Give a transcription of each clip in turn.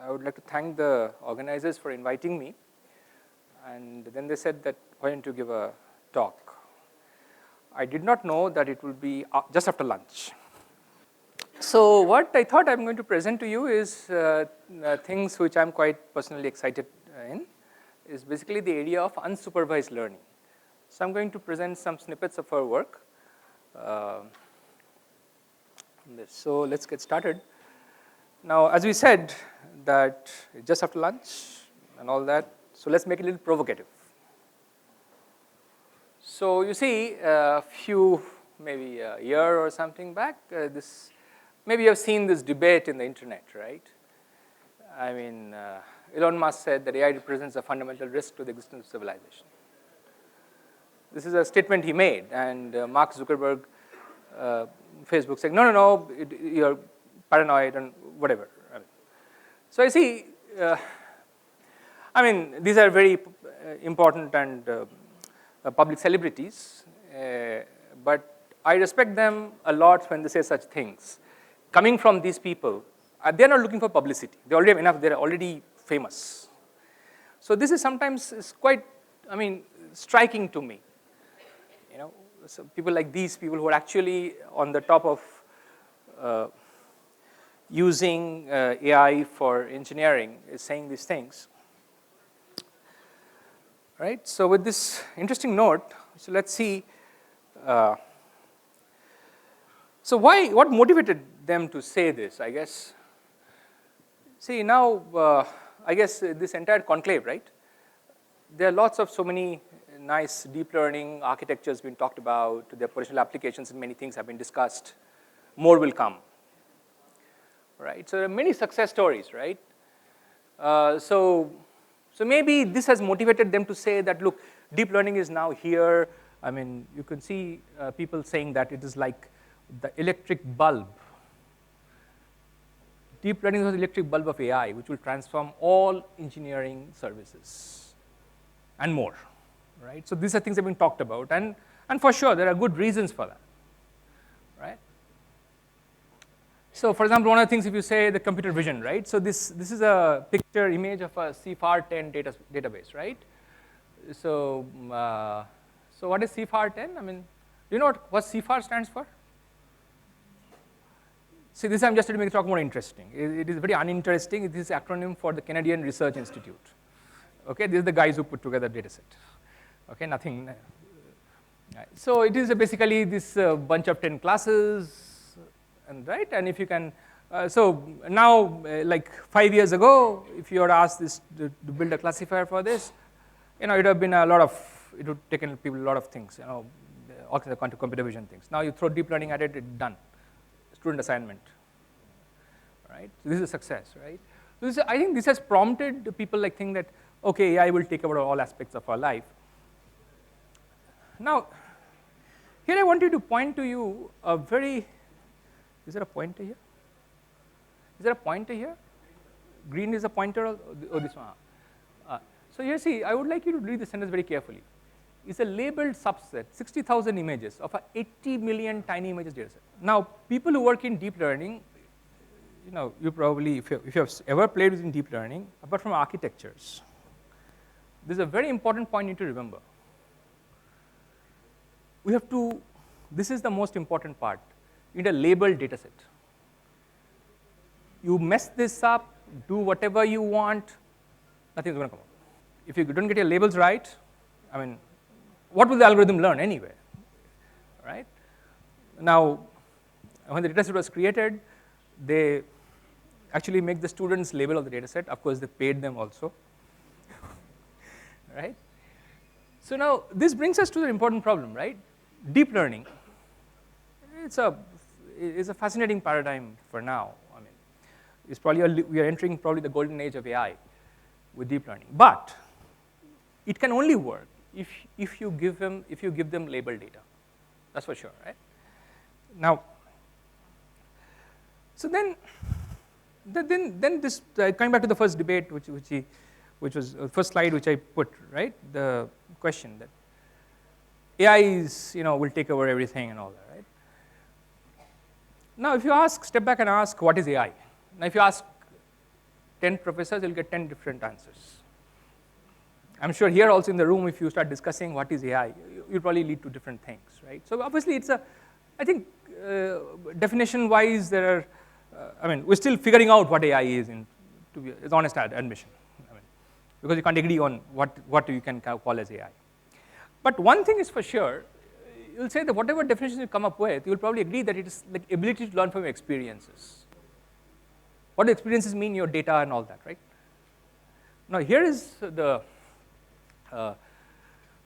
I would like to thank the organizers for inviting me. And then they said that, why don't you give a talk? I did not know that it will be just after lunch. So what I thought I'm going to present to you is things which I'm quite personally excited in, is basically the area of unsupervised learning. So I'm going to present some snippets of our work. So let's get started. Now, as we said, that just after lunch and all that, so let's make it a little provocative. So you see, a few, maybe a year or something back, maybe you have seen this debate in the internet, right? I mean, Elon Musk said that AI represents a fundamental risk to the existence of civilization. This is a statement he made, and Mark Zuckerberg, Facebook said, no, you're paranoid and whatever. So I see, these are very important and public celebrities, but I respect them a lot when they say such things. Coming from these people, they're not looking for publicity. They already have enough, they're already famous. So this is sometimes quite, striking to me. You know, so people like these people who are actually on the top of using AI for engineering is saying these things. Right? So with this interesting note, so let's see. So what motivated them to say this, I guess? See, now, I guess this entire conclave, right? There are lots of so many nice deep learning architectures being talked about, their potential applications and many things have been discussed. More will come, right? So there are many success stories, right? So maybe this has motivated them to say that, look, deep learning is now here. I mean, you can see people saying that it is like the electric bulb. Deep learning is the electric bulb of AI, which will transform all engineering services and more, right? So these are things that have been talked about, and for sure, there are good reasons for that, right? So for example, one of the things, if you say the computer vision, right? So this is a picture image of a CFAR10 database, right? So what is CFAR10? I mean, do you know what CFAR stands for? See, this I'm just trying to make the talk more interesting. It is very uninteresting. It is an acronym for the Canadian Research Institute. Okay, these are the guys who put together the data set. Okay, nothing. So it is basically this bunch of 10 classes, and right? And if you can, so now, like 5 years ago, if you were asked this to build a classifier for this, it would have been it would have taken people a lot of things, all kinds of computer vision things. Now you throw deep learning at it, it's done. Student assignment, right? So this is a success, right? So I think this has prompted people like think that, okay, AI will take over all aspects of our life. Now, here I want you to point to you a very, is there a pointer here? Is there a pointer here? Green is a pointer, or this one? So here, see, I would like you to read the sentence very carefully. Is a labeled subset, 60,000 images of a 80 million tiny images data set. Now, people who work in deep learning, you probably, if you have ever played with deep learning, apart from architectures, this is a very important point you need to remember. We have to, this is the most important part, you need a labeled data set. You mess this up, do whatever you want, nothing's going to come out. If you don't get your labels right, what will the algorithm learn anyway, right? Now, when the data set was created, they actually make the students label all the data set. Of course, they paid them also, right? So now, this brings us to the important problem, right? Deep learning, it's a fascinating paradigm for now. It's probably we are entering probably the golden age of AI with deep learning, but it can only work if you give them labeled data. That's for sure, right? Now, so then this coming back to the first debate, which was the first slide which I put, right? The question that AI is will take over everything and all that, right? Now, if you step back and ask what is AI? Now, if you 10 professors, you'll get 10 different answers. I'm sure here also in the room, if you start discussing what is AI, you'll probably lead to different things, right? So obviously it's I think definition-wise, there are, we're still figuring out what AI is, to be it's honest admission, because you can't agree on what you can call as AI. But one thing is for sure, you'll say that whatever definition you come up with, you'll probably agree that it is like ability to learn from your experiences. What do experiences mean? Your data and all that, right? Now here is the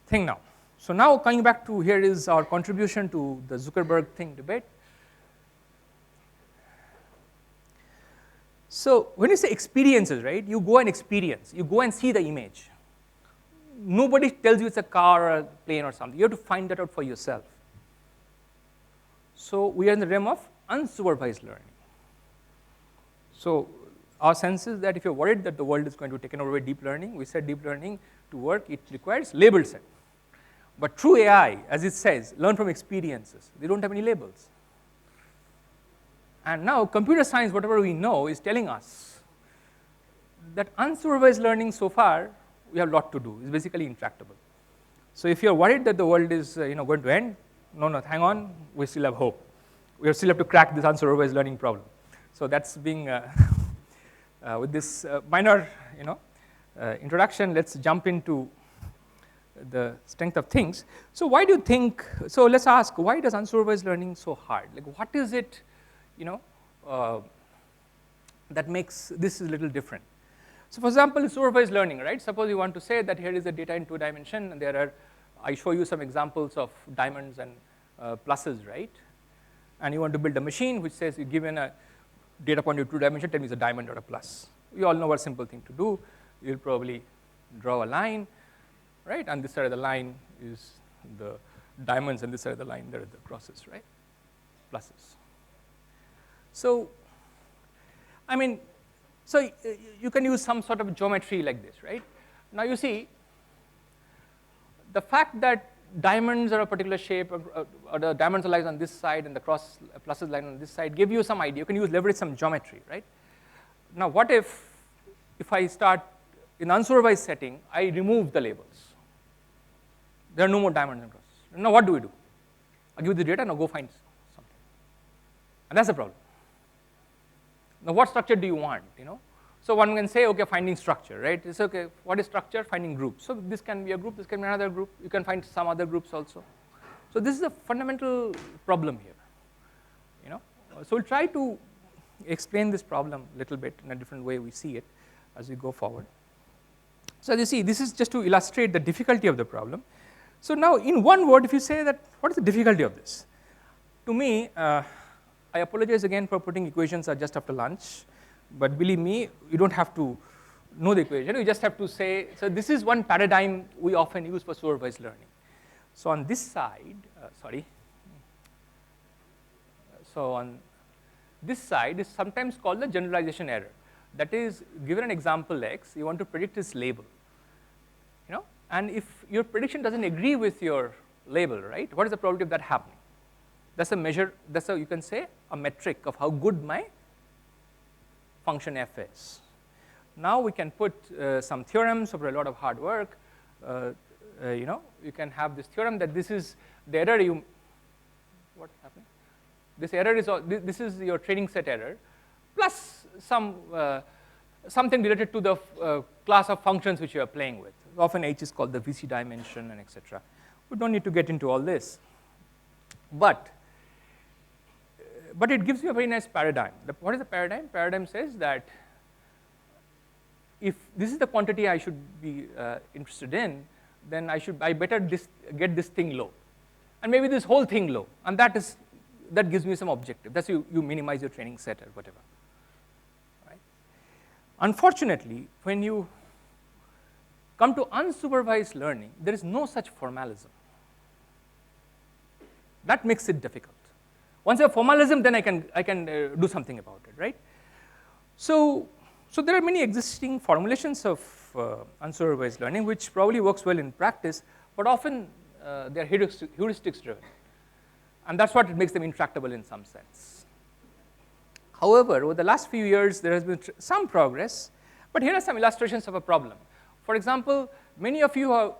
thing now. So now coming back to here is our contribution to the Zuckerberg thing debate. So when you say experiences, right, you go and experience, you go and see the image. Nobody tells you it's a car or a plane or something. You have to find that out for yourself. So we are in the realm of unsupervised learning. So our sense is that if you're worried that the world is going to be taken over by deep learning, we said deep learning to work, it requires label set. But true AI, as it says, learn from experiences. They don't have any labels. And now computer science, whatever we know, is telling us that unsupervised learning so far, we have a lot to do. It's basically intractable. So if you're worried that the world is going to end, no, hang on, we still have hope. We still have to crack this unsupervised learning problem. So that's being, with this minor introduction, let's jump into the strength of things. So why do you think, so let's ask, why does unsupervised learning so hard? Like what is it, that makes this a little different? So for example, supervised learning, right? Suppose you want to say that here is a data in 2 dimension, and there are, I show you some examples of diamonds and pluses, right? And you want to build a machine which says you given a data point in 2 dimension, tell me it's a diamond or a plus. We all know what simple thing to do. You'll probably draw a line, right? And this side of the line is the diamonds, and this side of the line, there are the crosses, right? Pluses. So, so you can use some sort of geometry like this, right? Now you see, the fact that diamonds are a particular shape, or the diamonds are lying on this side and the pluses lying on this side, give you some idea. You can leverage some geometry, right? Now what if I start in unsupervised setting, I remove the labels. There are no more diamonds and crosses. Now what do we do? I give you the data, now go find something. And that's the problem. Now what structure do you want, So one can say, okay, finding structure, right? It's okay, what is structure? Finding groups. So this can be a group, this can be another group. You can find some other groups also. So this is a fundamental problem here, So we'll try to explain this problem a little bit in a different way we see it as we go forward. So as you see, this is just to illustrate the difficulty of the problem. So now in one word, if you say that, what is the difficulty of this? To me, I apologize again for putting equations just after lunch, but believe me, you don't have to know the equation. You just have to say, so this is one paradigm we often use for supervised learning. So on this side, so on this side is sometimes called the generalization error. That is, given an example X, you want to predict its label, and if your prediction doesn't agree with your label, right, what is the probability of that happening? That's a measure, you can say, a metric of how good my function f is. Now we can put some theorems over a lot of hard work. You can have this theorem that this is the error what's happening? This error is, this is your training set error, plus something related to the class of functions which you are playing with. Often H is called the VC dimension and etc. We don't need to get into all this. But it gives you a very nice paradigm. What is the paradigm? Paradigm says that if this is the quantity I should be interested in, then I better get this thing low, and maybe this whole thing low, and that gives me some objective. That's you minimize your training set or whatever. Right? Unfortunately, when you come to unsupervised learning, there is no such formalism. That makes it difficult. Once you have formalism, then I can do something about it, right? So there are many existing formulations of unsupervised learning, which probably works well in practice, but often they are heuristics driven, and that's what makes them intractable in some sense. However, over the last few years, there has been some progress, But here are some illustrations of a problem. For example, many of you are,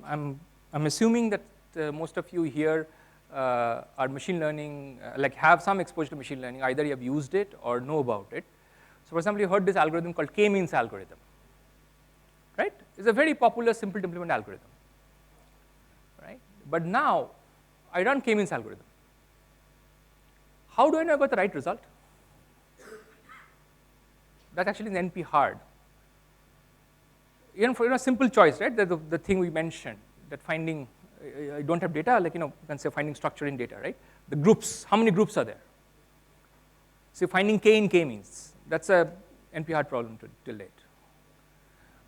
I'm assuming that most of you here are machine learning, like have some exposure to machine learning. Either you have used it or know about it. So for example, you heard this algorithm called k-means algorithm, right? It's a very popular, simple to implement algorithm, right? But now, I run k-means algorithm. How do I know I got the right result? That's actually an NP hard. Even for simple choice, right? The thing we mentioned, that finding, I don't have data, like you can say finding structure in data, right? The groups, how many groups are there? So finding k in k-means, that's a NP hard problem till date,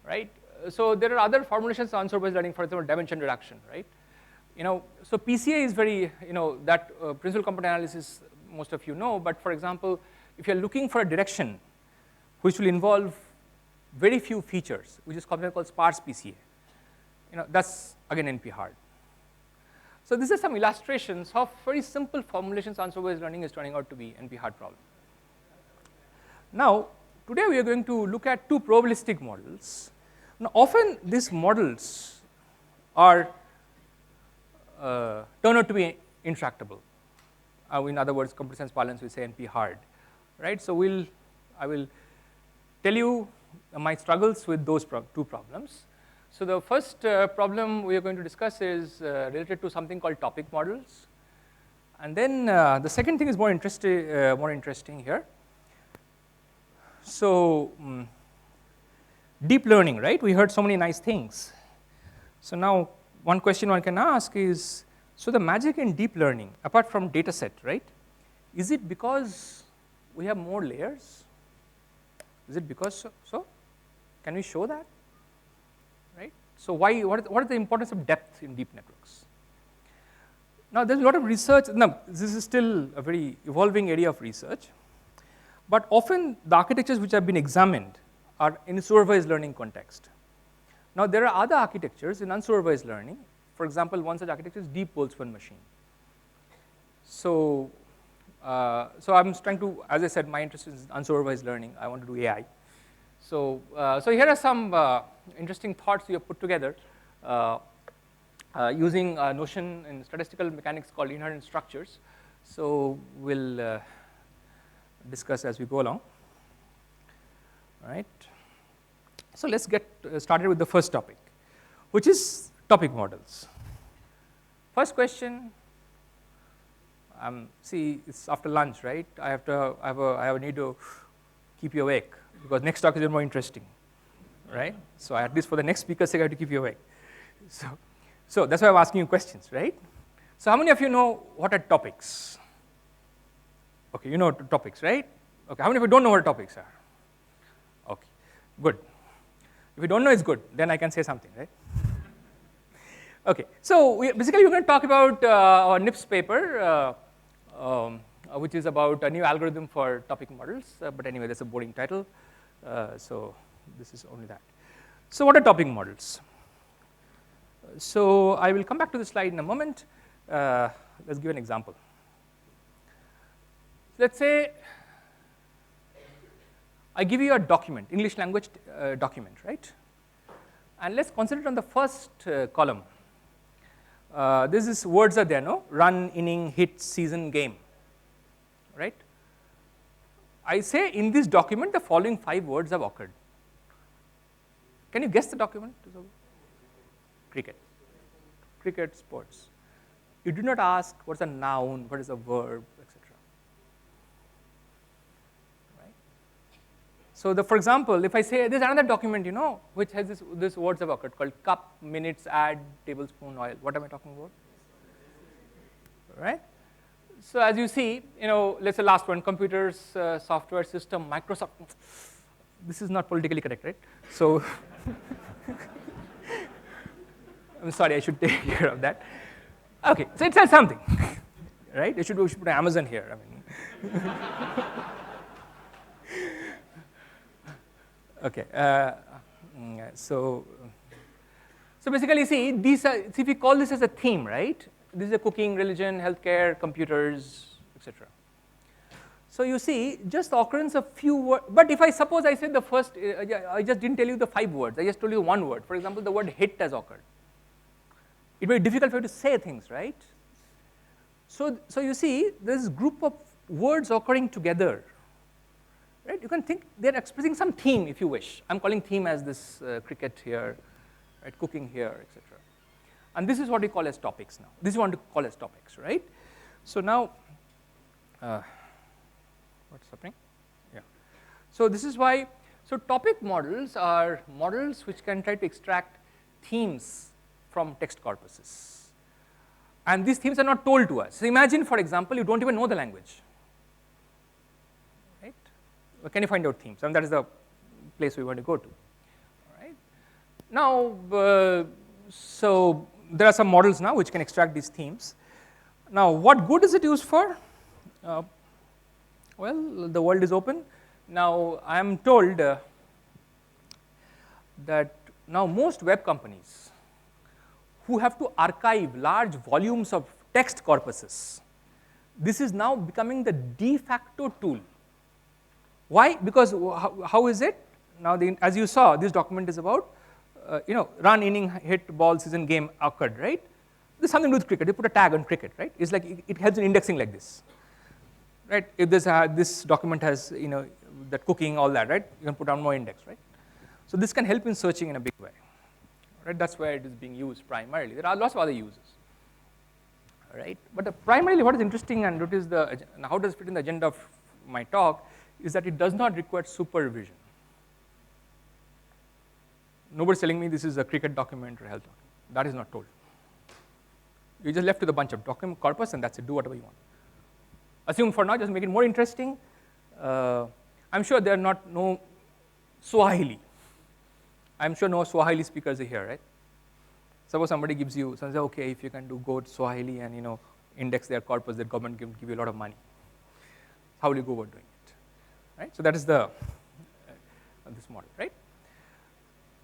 right? So there are other formulations of unsupervised learning, for example, dimension reduction, right? So PCA is very, that principal component analysis, most of you know, but for example, if you're looking for a direction which will involve very few features, which is called sparse PCA, that's again NP hard. So these are some illustrations of very simple formulations unsupervised learning is turning out to be NP hard problem. Now, today we are going to look at two probabilistic models. Now, often these models are turn out to be intractable. In other words, computer science parlance we say NP hard, right? So I will tell you my struggles with those two problems. So the first problem we are going to discuss is related to something called topic models, and then the second thing is more interesting here. So deep learning, right? We heard so many nice things. So now one question one can ask is, so the magic in deep learning, apart from data set, right? Is it because we have more layers? Is it because so? Can we show that? Right? So why, what is the importance of depth in deep networks? Now there's a lot of research. Now this is still a very evolving area of research, but often the architectures which have been examined are in supervised learning context. Now there are other architectures in unsupervised learning. For example, one such architecture is deep Boltzmann machine. So, so I'm trying to, as I said, my interest is unsupervised learning. I want to do AI. So, so here are some interesting thoughts we have put together using a notion in statistical mechanics called inherent structures. So we'll discuss as we go along. All right. So let's get started with the first topic, which is topic models. First question. See, it's after lunch, right? I have a need to keep you awake because next talk is more interesting, right? So at least for the next speaker's sake, I have to keep you awake. So that's why I'm asking you questions, right? So how many of you know what are topics? Okay, you know topics, right? Okay, how many of you don't know what topics are? Okay, good. If you don't know, it's good. Then I can say something, right? Okay, so basically we're going to talk about our NIPS paper, which is about a new algorithm for topic models. But anyway, that's a boring title. So this is only that. So what are topic models? So I will come back to the slide in a moment. Let's give an example. Let's say I give you a document, English language document, right? And let's concentrate on the first column. This is words are there, no? Run, inning, hit, season, game, right? I say in this document the following 5 words have occurred. Can you guess the document? Cricket. Cricket, sports. You do not ask what's a noun, what is a verb, etc. Right? So for example, if I say there's another document, which has this words have occurred called cup, minutes, add, tablespoon, oil. What am I talking about? Right? So as you see, let's say last one, computers, software system, Microsoft. This is not politically correct, right? So I'm sorry, I should take care of that. Okay, so it says something, right? We should put Amazon here. I mean, okay. So basically, see, if we call this as a theme, right? This is a cooking, religion, healthcare, computers, etc. So you see, just the occurrence of few words, but if I suppose I said the first, I just didn't tell you the 5 words, I just told you one word. For example, the word hit has occurred. It may be difficult for you to say things, right? So you see, this group of words occurring together, right? You can think they're expressing some theme if you wish. I'm calling theme as this cricket here, right? Cooking here, etc. And this is what we call as topics now. This is what we call as topics, right? So now, what's happening? Yeah. So this is why, so topic models are models which can try to extract themes from text corpuses. And these themes are not told to us. So imagine, for example, you don't even know the language, right? Well, can you find out themes? And that is the place we want to go to, all right? Now, so there are some models now which can extract these themes. Now, what good is it used for? Well, the world is open. Now, I am told that now most web companies who have to archive large volumes of text corpuses, this is now becoming the de facto tool. Why? Because how is it? Now, as you saw, this document is about, run, inning, hit, ball, season, game occurred, right? There's something to do with cricket. You put a tag on cricket, right? It's like it helps in indexing like this. Right? If this document has, that cooking, all that, right? You can put down more index, right? So this can help in searching in a big way, right? That's where it is being used primarily. There are lots of other uses, right? But primarily what is interesting and what is how does it fit in the agenda of my talk is that it does not require supervision. Nobody's telling me this is a cricket document or health document. That is not told. You're just left with a bunch of document corpus and that's it, do whatever you want. Assume for now, just make it more interesting. I'm sure there are no Swahili. I'm sure no Swahili speakers are here, right? Suppose somebody gives you, says, okay, if you can go to Swahili and index their corpus, the government can give you a lot of money. How will you go about doing it, right? So that is the this model, right?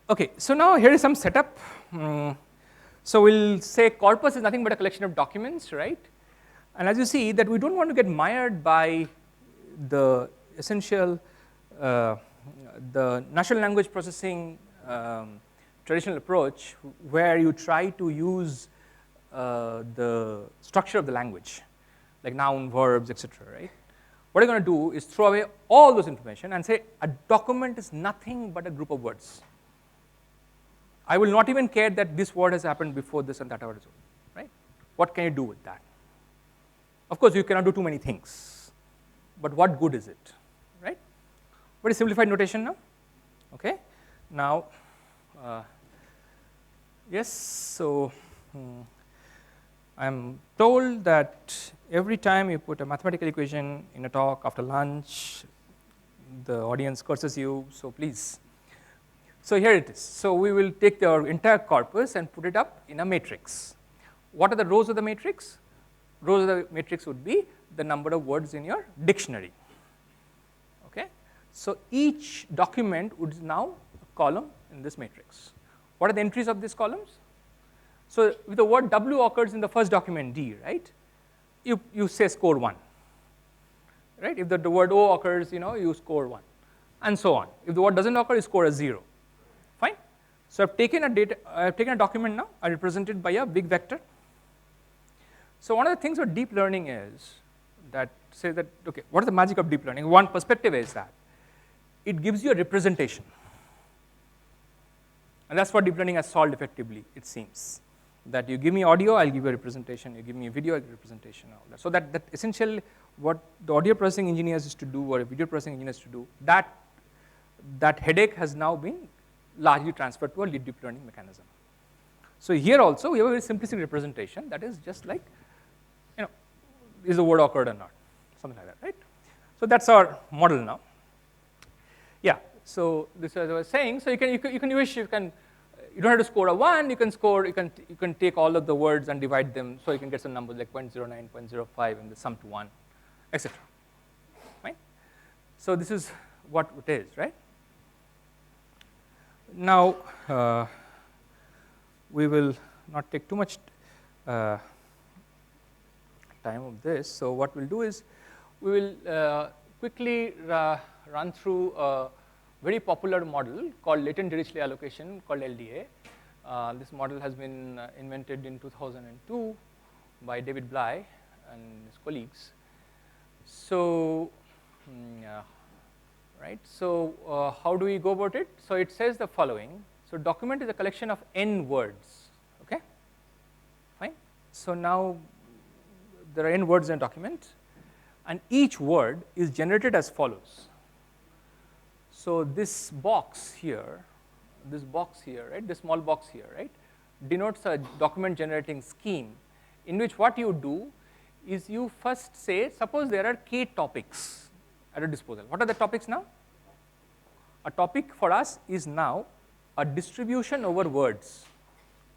Okay, so now here is some setup. So we'll say corpus is nothing but a collection of documents, right? And as you see that we don't want to get mired by the essential, the natural language processing traditional approach where you try to use the structure of the language, like noun, verbs, etc., right? What you're going to do is throw away all those information and say a document is nothing but a group of words. I will not even care that this word has happened before this and that word, right? What can you do with that? Of course, you cannot do too many things, but what good is it, right? Very simplified notation now, okay? Now, yes, so I'm told that every time you put a mathematical equation in a talk after lunch, the audience curses you, so please. So here it is. So we will take the entire corpus and put it up in a matrix. What are the rows of the matrix? Rows of the matrix would be the number of words in your dictionary, okay? So each document would now a column in this matrix. What are the entries of these columns? So if the word W occurs in the first document D, right, you say score 1, right? If the word O occurs, you score 1, and so on. If the word doesn't occur, you score a 0, fine? So I've taken a document now, I represent it by a big vector. So one of the things with deep learning is that say that, okay, what is the magic of deep learning? One perspective is that it gives you a representation. And that's what deep learning has solved effectively, it seems. That you give me audio, I'll give you a representation. You give me a video, I'll give you a representation. All that. So that essentially what the audio processing engineers used to do or video processing engineers to do, that headache has now been largely transferred to a deep learning mechanism. So here also we have a very simplistic representation that is just like, is the word occurred or not, something like that, right? So that's our model now. Yeah. So this is as I was saying. So you don't have to score a 1. You can take all of the words and divide them, so you can get some numbers like 0.09, 0.05, and the sum to 1, etc. Right? So this is what it is, right? Now we will not take too much time of this. So what we'll do is we will quickly run through a very popular model called latent Dirichlet allocation called LDA. This model has been invented in 2002 by David Bly and his colleagues. So, right. So, how do we go about it? So, it says the following. So, document is a collection of n words. Okay, fine. So, now there are n words in a document, and each word is generated as follows. So, this box here, right, this small box here, right, denotes a document generating scheme, in which what you do is you first say, suppose there are k topics at your disposal. What are the topics now? A topic for us is now a distribution over words,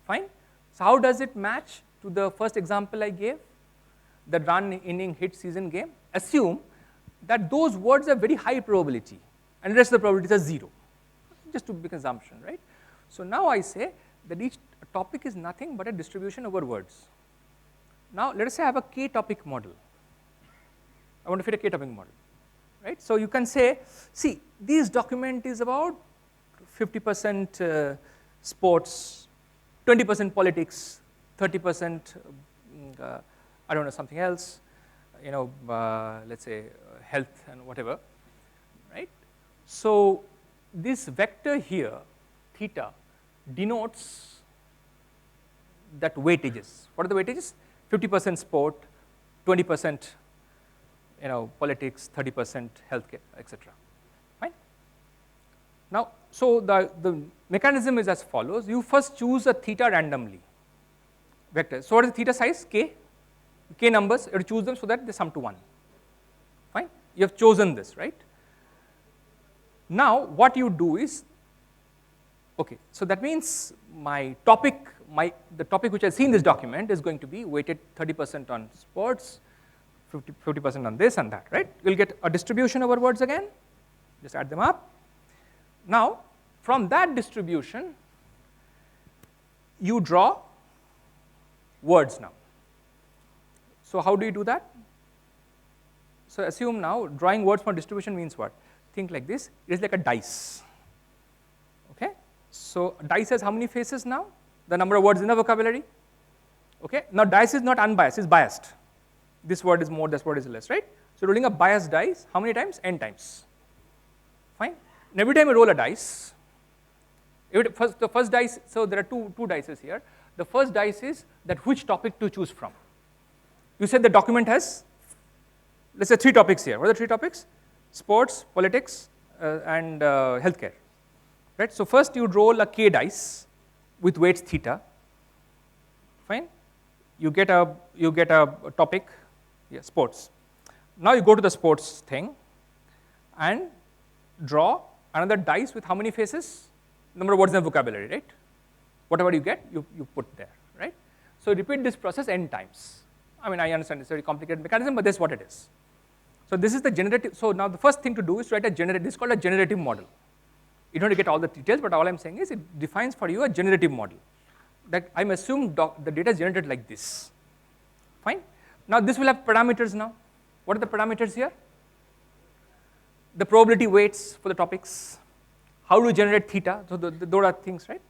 fine. So, how does it match to the first example I gave, the run inning hit season game? Assume that those words have very high probability and the rest of the probabilities are 0, just to make an assumption, right. So, now I say that each topic is nothing but a distribution over words. Now, let us say I have a k topic model. I want to fit a k topic model, right. So, you can say, see, this document is about 50% sports, 20% politics, 30% I don't know, something else, you know, let's say health and whatever, right. So, this vector here, theta, denotes that weightages. What are the weightages? 50% sport, 20% you know, politics, 30% healthcare, etc. Fine. Now, so the mechanism is as follows. You first choose a theta randomly vector. So, what is the theta size? K numbers, you have to choose them so that they sum to 1. Fine. You have chosen this, right. Now, what you do is, okay, so that means my topic, the topic which I see in this document is going to be weighted 30% on sports, 50% on this and that, right. You will get a distribution over words again, just add them up. Now, from that distribution, you draw words now. So, how do you do that? So, assume now drawing words from distribution means what? Think like this, it is like a dice, okay. So, dice has how many faces now? The number of words in the vocabulary, okay. Now, dice is not unbiased, it is biased. This word is more, this word is less, right. So, rolling a biased dice, how many times? N times, fine. And every time you roll a dice, the first dice, so there are two dices here. The first dice is that which topic to choose from. You said the document has, let's say 3 topics here. What are the 3 topics? Sports, politics, and healthcare, right. So, first you roll a k dice with weights theta, fine. You get a topic, yeah, sports. Now, you go to the sports thing and draw another dice with how many faces? Number of words in the vocabulary, right. Whatever you get, you put there, right. So, repeat this process n times. I mean, I understand it's a very complicated mechanism, but this is what it is. So, this is the generative. So, now the first thing to do is to write a generative, this is called a generative model. You don't have to get all the details, but all I am saying is it defines for you a generative model. That I am assuming the data is generated like this, fine. Now, this will have parameters now. What are the parameters here? The probability weights for the topics, how to generate theta, so those are things, right.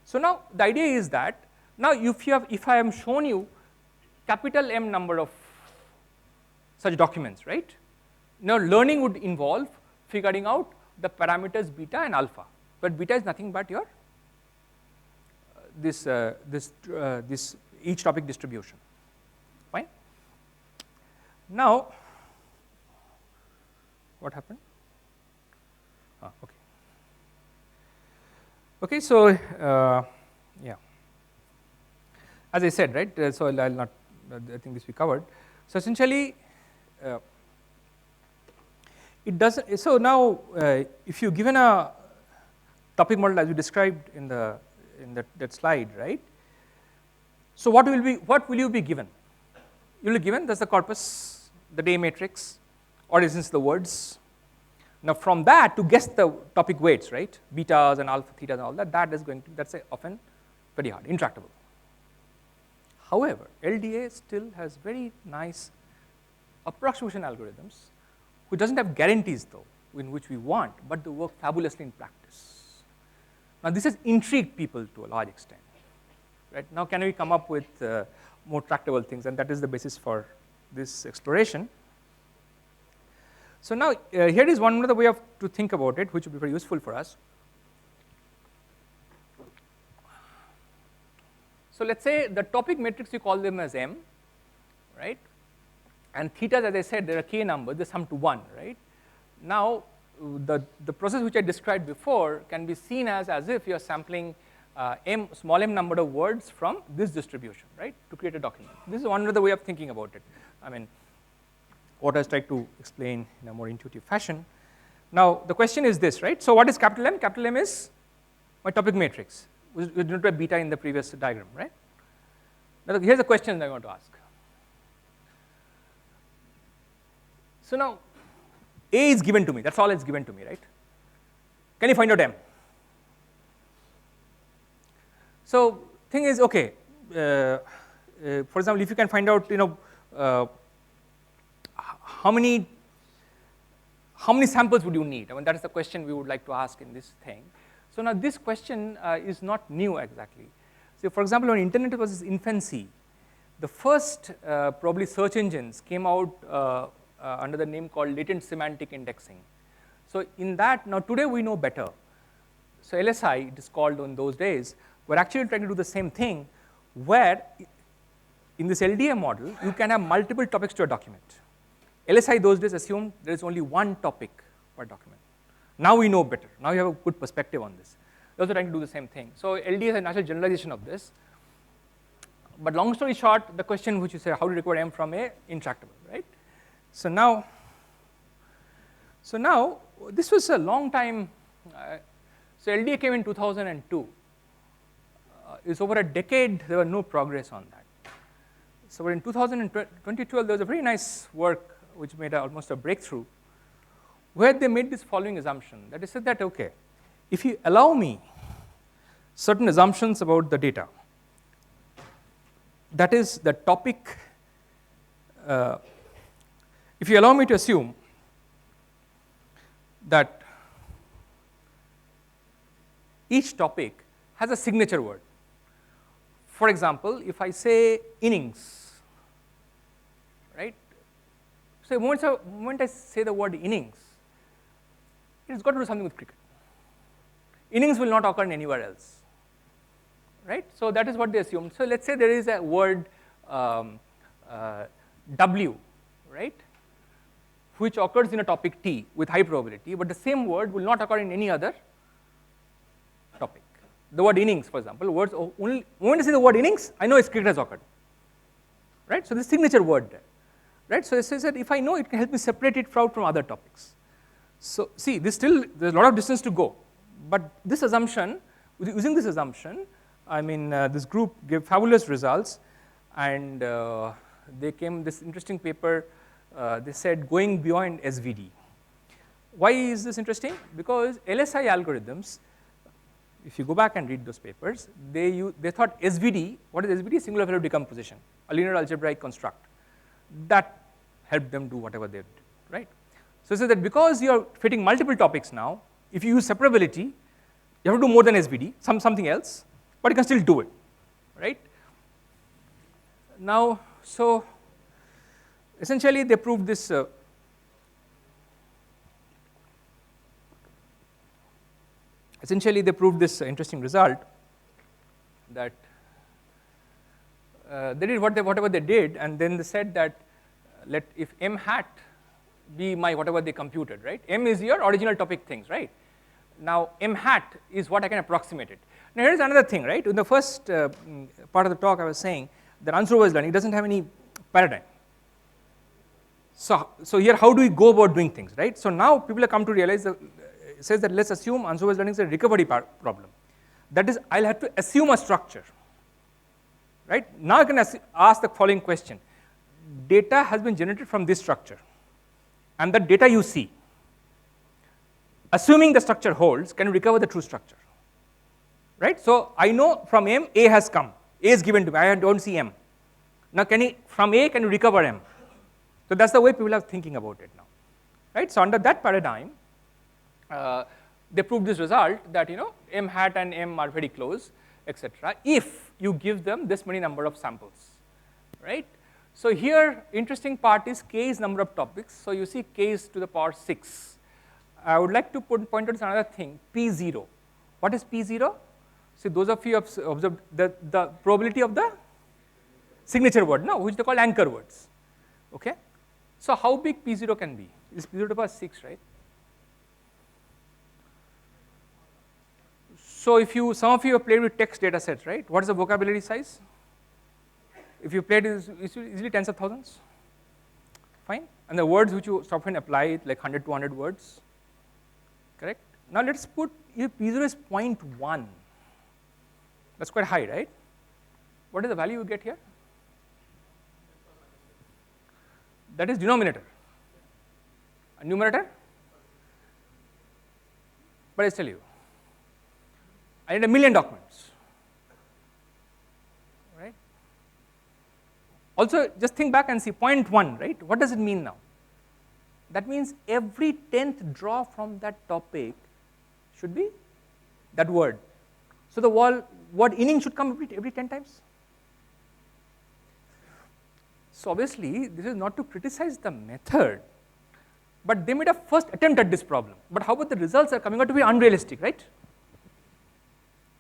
So, now the idea is that, now if I am shown you capital M number of such documents, right. Now, learning would involve figuring out the parameters beta and alpha, but beta is nothing but your this each topic distribution, fine. Now, what happened? Okay. Okay, so yeah, as I said, right. So, I'll not. I think this we covered. So, essentially, it doesn't. So now, if you given a topic model as you described in that slide, right. So, what will you be given? You will be given that's the corpus, the day matrix, or in essence the words. Now, from that to guess the topic weights, right, betas and alpha, thetas and all that, that's often very hard, intractable. However, LDA still has very nice approximation algorithms, which doesn't have guarantees though, in which we want, but they work fabulously in practice. Now this has intrigued people to a large extent. Right? Now can we come up with more tractable things, and that is the basis for this exploration. So now here is one other way to think about it, which would be very useful for us. So let's say the topic matrix, you call them as M, right? And thetas, as I said, there are k numbers, they sum to 1, right? Now the process which I described before can be seen as if you are sampling small m number of words from this distribution, right, to create a document. This is one other way of thinking about it. I mean, what I was trying to explain in a more intuitive fashion. Now the question is this, right? So what is capital M? Capital M is my topic matrix, which is denoted by beta in the previous diagram, right? Now here's the question I want to ask. So now A is given to me, that's all it's given to me, right? Can you find out M? So thing is, okay, for example, if you can find out, how many samples would you need? I mean, that is the question we would like to ask in this thing. So now this question is not new exactly. So for example, when internet was in infancy, the first probably search engines came out under the name called latent semantic indexing. So in that, now today we know better. So LSI, it is called in those days, we're actually trying to do the same thing, where in this LDA model, you can have multiple topics to a document. LSI those days assumed there is only one topic per document. Now we know better. Now you have a good perspective on this. We're also trying to do the same thing. So LDA is a natural generalization of this. But long story short, the question which you say, how do you record M from A? Intractable, right? So now this was a long time. So LDA came in 2002. It's over a decade, there was no progress on that. So in 2012, there was a very nice work which made almost a breakthrough, where they made this following assumption, that they said that, okay, if you allow me certain assumptions about the data, that is the topic, if you allow me to assume that each topic has a signature word. For example, if I say innings, right? So the moment I say the word innings, it's got to do something with cricket. Innings will not occur anywhere else, right? So that is what they assumed. So let's say there is a word W, right, which occurs in a topic T with high probability, but the same word will not occur in any other topic. The word innings, for example, only when I say the word innings, I know its cricket has occurred, right? So this signature word there, right? So it says that if I know, it can help me separate it out from other topics. So see, there's a lot of distance to go, but this assumption, using this assumption, I mean, this group gave fabulous results, and they came this interesting paper. They said going beyond SVD. Why is this interesting? Because LSI algorithms, if you go back and read those papers, they thought SVD, what is SVD? Singular value decomposition, a linear algebraic construct. That helped them do whatever they did, right? So that because you are fitting multiple topics now, if you use separability, you have to do more than SVD, something else, but you can still do it, right? Now, so essentially they proved this interesting result, that they did whatever they did, and then they said that if M hat be my whatever they computed, right? M is your original topic things, right? Now M hat is what I can approximate it. Now here's another thing, right? In the first part of the talk I was saying that unsupervised learning doesn't have any paradigm. So here how do we go about doing things, right? So now people have come to realize that it says that let's assume unsupervised learning is a recovery problem. That is, I'll have to assume a structure, right? Now I can ask the following question. Data has been generated from this structure, and the data you see, assuming the structure holds, can you recover the true structure, right? So I know from M, A has come. A is given to me. I don't see M. Now from A, can you recover M? So So that's the way people are thinking about it now, right? So under that paradigm, they proved this result that m hat and m are very close, etc. if you give them this many number of samples, right? So here, interesting part is k is number of topics. So you see k is to the power 6. I would like to point out another thing, P0. What is P0? See, those of you have observed the probability of the signature word, no, which they call anchor words. Okay? So how big P0 can be? It's P0 to the power 6, right? So if some of you have played with text data sets, right? What is the vocabulary size? If you played, it's easily tens of thousands. Fine. And the words which you often apply, like 100, 200 words. Correct? Now let's put, if P0 is 0.1, that's quite high, right? What is the value you get here? That is denominator. And numerator? But I tell you, I need 1 million documents. Right? Also, just think back and see 0.1, right? What does it mean now? That means every 10th draw from that topic should be that word. So the word inning should come every 10 times. So obviously, this is not to criticize the method, but they made a first attempt at this problem. But how about the results are coming out to be unrealistic, right?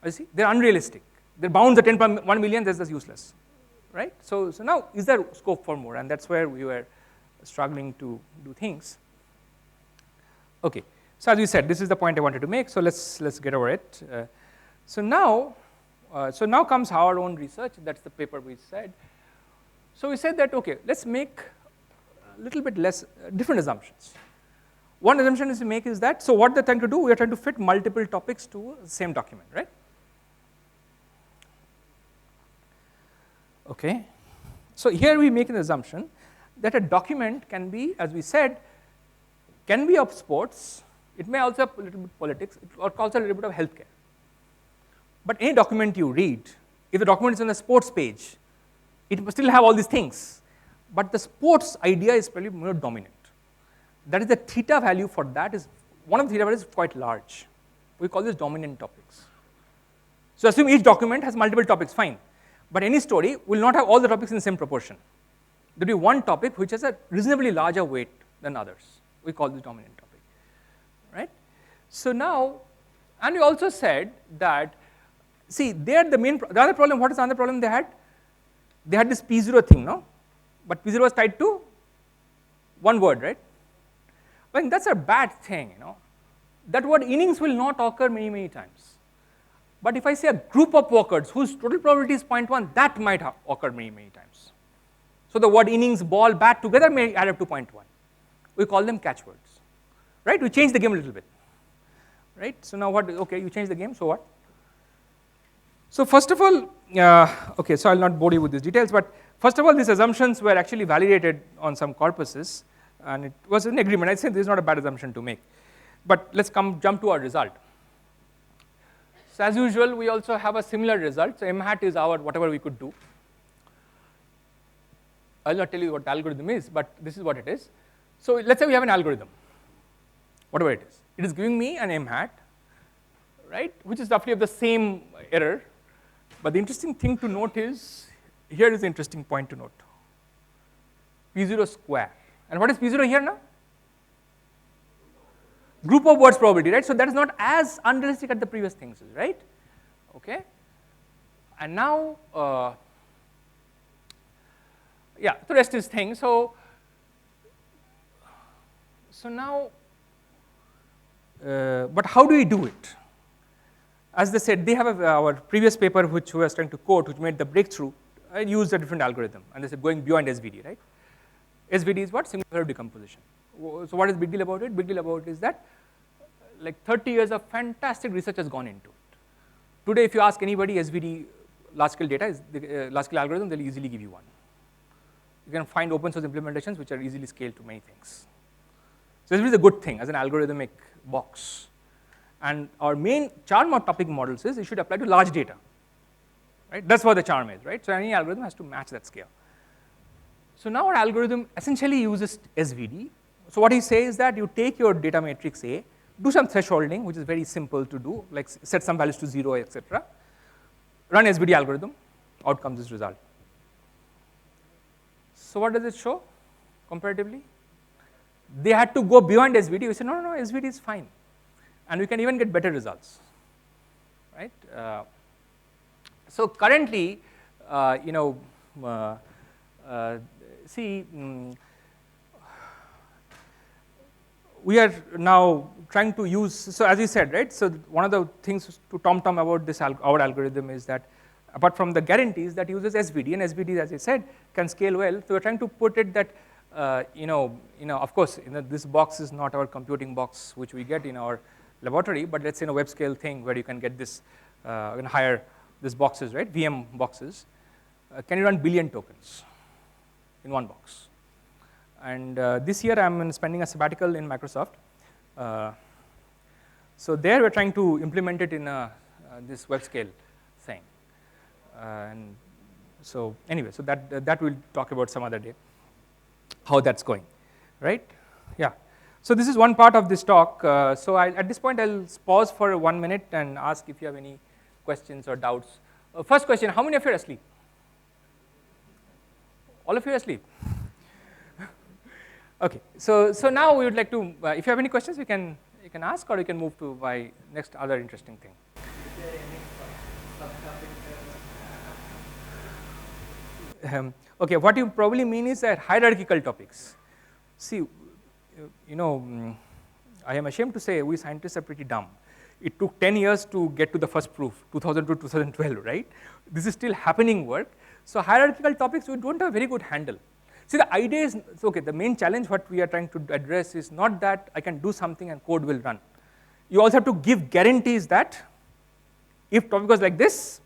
You see, they're unrealistic. Their bounds at 10.1 million, that's useless, right? So now, is there scope for more? And that's where we were struggling to do things. Okay, so as we said, this is the point I wanted to make. So let's get over it. So now comes our own research. That's the paper we said. So we said that, okay, let's make a little bit less different assumptions. One assumption is to make is that, so what they're trying to do, we are trying to fit multiple topics to the same document, right? Okay, so here we make an assumption that a document can be, as we said, can be of sports, it may also have a little bit of politics, or also a little bit of healthcare. But any document you read, if the document is on the sports page, it must still have all these things, but the sports idea is probably more dominant. That is the theta value for that is, one of the theta values is quite large. We call this dominant topics. So assume each document has multiple topics, fine. But any story will not have all the topics in the same proportion. There will be one topic which has a reasonably larger weight than others. We call this dominant topic, right? So now, and we also said that, see, the other problem, what is the other problem they had? They had this P0 thing, no? But P0 was tied to one word, right? Well, that's a bad thing, That word innings will not occur many, many times. But if I say a group of workers whose total probability is 0.1, that might occur many, many times. So the word innings, ball, bat together may add up to 0.1. We call them catchwords, right? We change the game a little bit, right? So now what, okay, you change the game, so what? So first of all, okay, so I'll not bore you with these details, but first of all, these assumptions were actually validated on some corpuses, and it was an agreement. I said this is not a bad assumption to make. But let's jump to our result. So as usual, we also have a similar result. So m hat is our whatever we could do. I'll not tell you what the algorithm is, but this is what it is. So let's say we have an algorithm, whatever it is. It is giving me an m hat, right, which is roughly of the same error. But the interesting thing to note is, here is the interesting point to note. P0 square. And what is P0 here now? Group of words probability, right? So that is not as unrealistic as the previous things, right? Okay. And now, yeah, the rest is thing. So now, but how do we do it? As they said, they have our previous paper which we were trying to quote, which made the breakthrough. I used a different algorithm, and they said going beyond SVD, right? SVD is what? Single value decomposition. So what is big deal about it? Big deal about it is that like 30 years of fantastic research has gone into it. Today, if you ask anybody SVD large-scale data, large-scale algorithm, they'll easily give you one. You can find open source implementations which are easily scaled to many things. So SVD is a good thing as an algorithmic box. And our main charm of topic models is it should apply to large data, right? That's what the charm is, right? So any algorithm has to match that scale. So now our algorithm essentially uses SVD. So what he says is that you take your data matrix A, do some thresholding, which is very simple to do, like set some values to 0, etc. Run SVD algorithm, out comes this result. So what does it show comparatively? They had to go beyond SVD. We said, no, SVD is fine. And we can even get better results, right? So currently, we are now trying to use, so as you said, right? So one of the things to tom-tom about this our algorithm is that apart from the guarantees that uses SVD, and SVD, as I said, can scale well. So we're trying to put it that, of course, this box is not our computing box which we get in our laboratory, but let's say in a web scale thing where you can get this, you can hire these boxes, right? VM boxes. Can you run billion tokens in one box? And this year I'm spending a sabbatical in Microsoft. So there we're trying to implement it in this web scale thing. And so anyway, so that we'll talk about some other day, how that's going, right? Yeah. So this is one part of this talk. So at this point I'll pause for 1 minute and ask if you have any questions or doubts. First question, how many of you are asleep? All of you are asleep? Okay, so now we would like to, if you have any questions, you can ask, or you can move to my next other interesting thing. Is there any subtopic? Okay, what you probably mean is that hierarchical topics. See, I am ashamed to say we scientists are pretty dumb. It took 10 years to get to the first proof, 2000 to 2012, right? This is still happening work. So hierarchical topics, we don't have a very good handle. See, the idea is, okay, the main challenge what we are trying to address is not that I can do something and code will run. You also have to give guarantees that if topic was like this,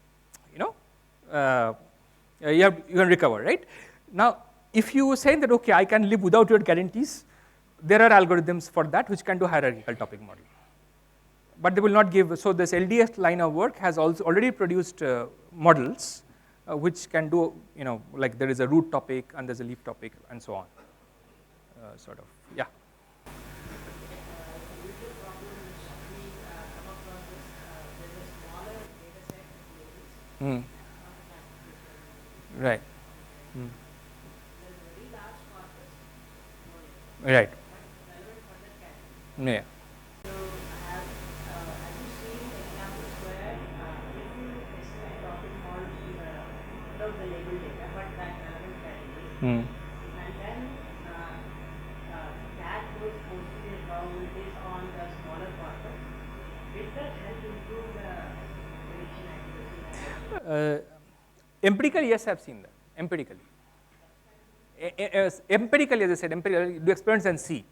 you can recover, right? Now, if you say that, okay, I can live without your guarantees, there are algorithms for that which can do hierarchical topic model. But they will not give, so this LDA line of work has also already produced models which can do, like there is a root topic and there's a leaf topic and so on, sort of, yeah. Right. Right. Yeah. So, have you seen examples where if you extract topic models without the label data, but that relevant category, and then tag those posterior probabilities on the smaller corpus, did that help improve the prediction accuracy? Empirically, yes, I've seen that. Empirically. Empirically, as I said, empirically, do experiments and see.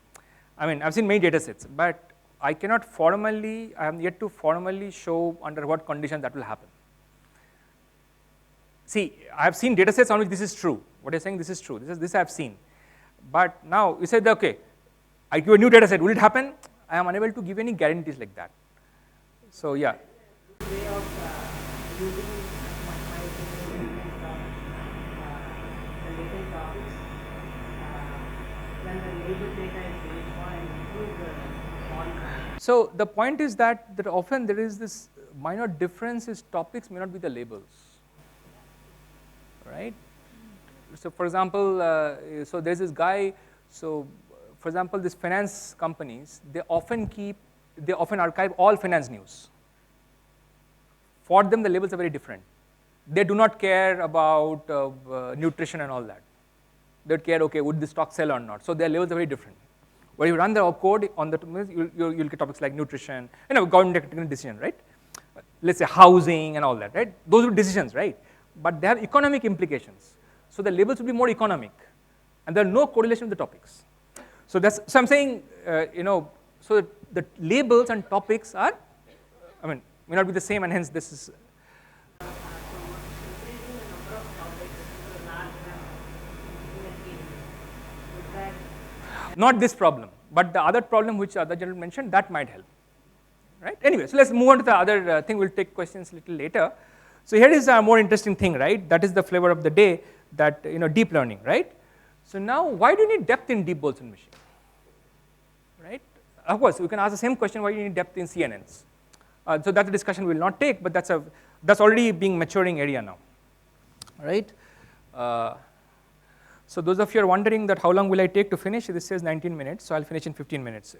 I mean, I've seen many data sets, but I cannot formally, I am yet to formally show under what condition that will happen. See, I have seen data sets on which this is true. What you're saying, this is true. This I have seen. But now you said, okay, I give a new data set, will it happen? I am unable to give any guarantees like that. So, yeah. Way of using my opinion the label topics when the label data is very small and improve the small fraction. So the point is that often there is this minor difference is topics may not be the labels, right? So for example, so there's this guy, so for example, these finance companies, they often archive all finance news. For them, the labels are very different. They do not care about nutrition and all that. They care, okay, would this stock sell or not? So their labels are very different. When you run the code on the, you'll get topics like nutrition, government decision, right? Let's say housing and all that, right? Those are decisions, right? But they have economic implications. So the labels will be more economic, and there are no correlation with the topics. So so I'm saying, so the labels and topics are, may not be the same, and hence this is. Not this problem, but the other problem which the other gentleman mentioned, that might help, right? Anyway, so let's move on to the other thing. We'll take questions a little later. So here is a more interesting thing, right? That is the flavor of the day, that deep learning, right? So now, why do you need depth in deep Boltzmann machine? Right? Of course, you can ask the same question, why do you need depth in CNNs? So that's a discussion we will not take, but that's already being maturing area now, right? So those of you are wondering that how long will I take to finish? This says 19 minutes, so I'll finish in 15 minutes.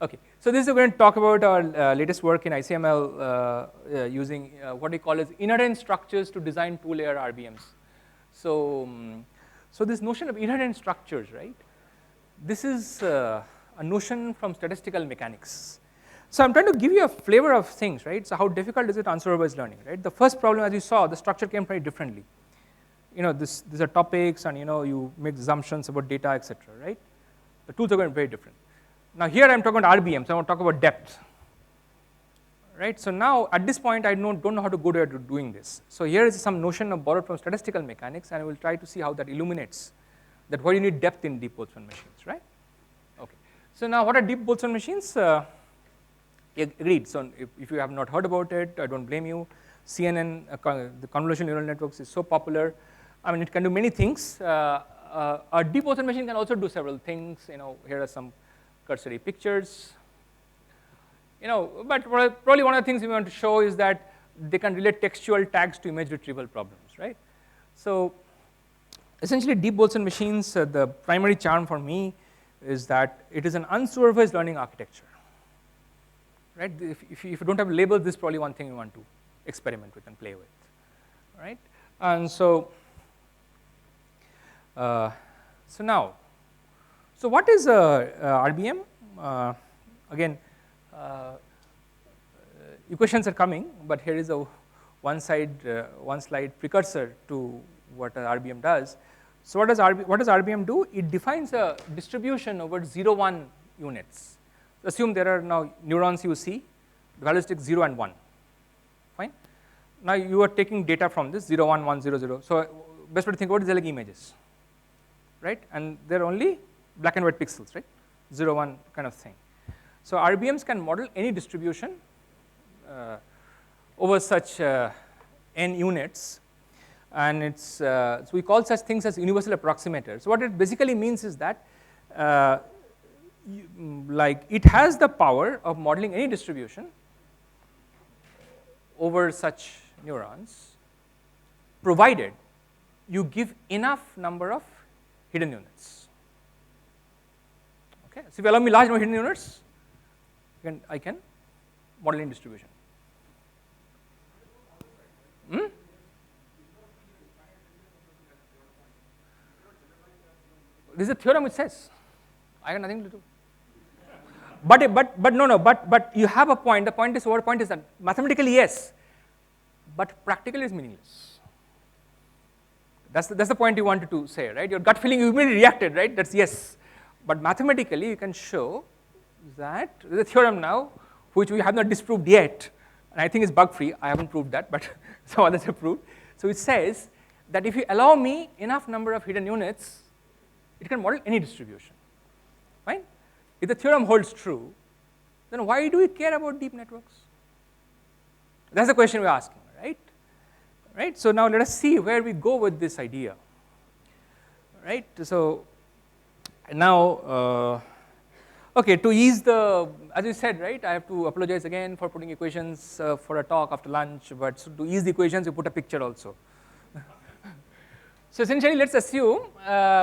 Okay, so this is going to talk about our latest work in ICML using what we call as inherent structures to design two-layer RBMs. So this notion of inherent structures, right? This is a notion from statistical mechanics. So I'm trying to give you a flavor of things, right? So how difficult is it unsupervised learning, right? The first problem, as you saw, the structure came very differently. These are topics, and you make assumptions about data, etc., right? The tools are going to be very different. Now here I'm talking about RBMs, I want to talk about depth, right? So now at this point I don't know how to go to doing this. So here is some notion of borrowed from statistical mechanics, and I will try to see how that illuminates that why you need depth in deep Boltzmann machines, right? Okay. So now what are deep Boltzmann machines? Agreed. So if you have not heard about it, I don't blame you. CNN, the convolutional neural networks, is so popular. I mean, it can do many things. A deep Boltzmann machine can also do several things. Here are some cursory pictures. But probably one of the things we want to show is that they can relate textual tags to image retrieval problems, right? So essentially, deep Boltzmann machines, the primary charm for me is that it is an unsupervised learning architecture, right? If you don't have labels, this is probably one thing you want to experiment with and play with, right? And so what is RBM? Again, equations are coming, but here is a one slide precursor to what RBM does. So what does RBM do? It defines a distribution over 0, 1 units. Assume there are now neurons you see, the values take 0 and 1. Fine. Now you are taking data from this 0, 1, 1, 0, 0. So best way to think about it is like images, right? And they're only black and white pixels, right? 0, 1 kind of thing. So RBMs can model any distribution over such n units, and so we call such things as universal approximators. So what it basically means is that it has the power of modeling any distribution over such neurons, provided you give enough number of hidden units. Okay, so if you allow me large number of hidden units, I can model any distribution. This is a theorem which says, I have nothing to do. But you have a point. The point is that mathematically yes, but practically it's meaningless. That's the point you wanted to say, right? Your gut feeling, you immediately reacted, right? That's yes. But mathematically you can show that there's a theorem now which we have not disproved yet, and I think it's bug free. I haven't proved that, but some others have proved. So it says that if you allow me enough number of hidden units, it can model any distribution. Fine? If the theorem holds true, then why do we care about deep networks? That's the question we're asking, right? Right? So now let us see where we go with this idea. Right? So now, okay, to ease as you said, right, I have to apologize again for putting equations for a talk after lunch, but so to ease the equations, you put a picture also. So essentially, let's assume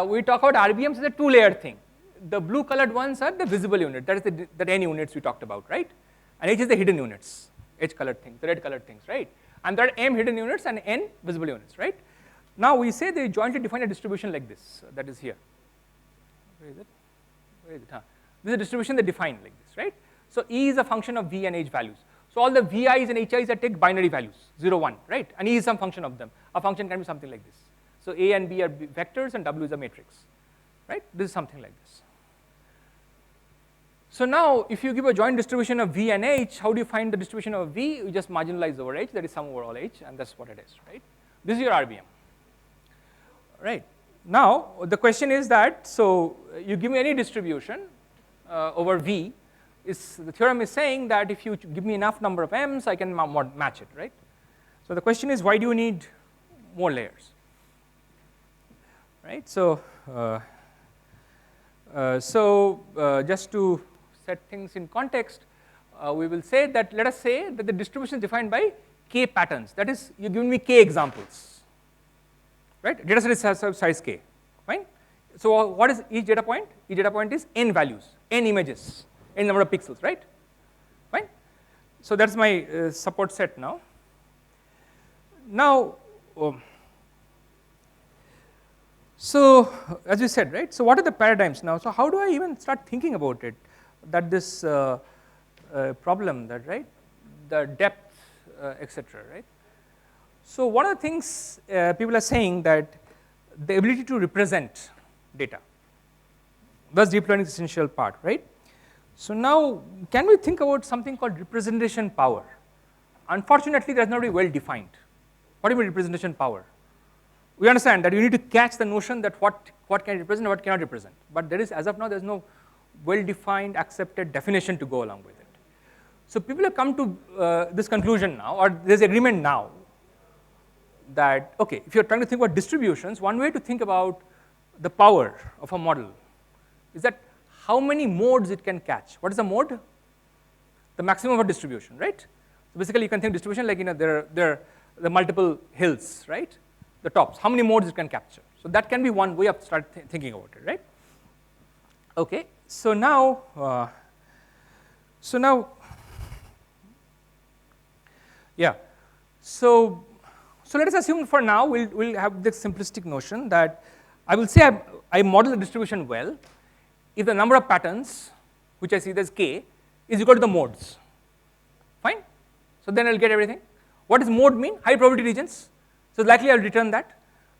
we talk about RBMs as a two-layer thing. The blue colored ones are the visible unit, that is the n units we talked about, right? And H is the hidden units, H colored things, the red colored things, right? And there are m hidden units and n visible units, right? Now we say they jointly define a distribution like this, that is here. Where is it? Where is it? This is a distribution they define like this, right? So E is a function of V and H values. So all the VIs and HIs are take binary values, 0, 1, right? And E is some function of them. A function can be something like this. So A and B are vectors and W is a matrix, right? This is something like this. So now, if you give a joint distribution of V and H, how do you find the distribution of V? You just marginalize over H, that is sum over all H, and that's what it is, right? This is your RBM, right? Now, the question is that, so you give me any distribution over V, the theorem is saying that if you give me enough number of M's, I can match it, right? So the question is, why do you need more layers? right? So, just to set things in context, we will say that, let us say that the distribution is defined by k patterns. That is, you given me k examples, right? Data set is size k, fine. So what is each data point? Each data point is n values, n images, n number of pixels, right? Fine. So that's my support set now. Now, so as we said, right? So what are the paradigms now? So how do I even start thinking about it? That this problem, that right, the depth, etc. Right. So one of the things people are saying that the ability to represent data. That's deep learning's essential part, right? So now, can we think about something called representation power? Unfortunately, that's not very well defined. What do you mean representation power? We understand that you need to catch the notion that what can represent and what cannot represent. But there is, as of now, there's no well-defined, accepted definition to go along with it. So people have come to this conclusion now, or there's agreement now, that, okay, if you're trying to think about distributions, one way to think about the power of a model is that how many modes it can catch. What is the mode? The maximum of a distribution, right? So basically, you can think distribution like, there are the multiple hills, right? The tops. How many modes it can capture? So that can be one way of start thinking about it, right? Okay. So now, yeah. So let us assume for now we'll have this simplistic notion that I will say I model the distribution well if the number of patterns, which I see as k, is equal to the modes. Fine. So then I'll get everything. What does mode mean? High probability regions. So likely I'll return that,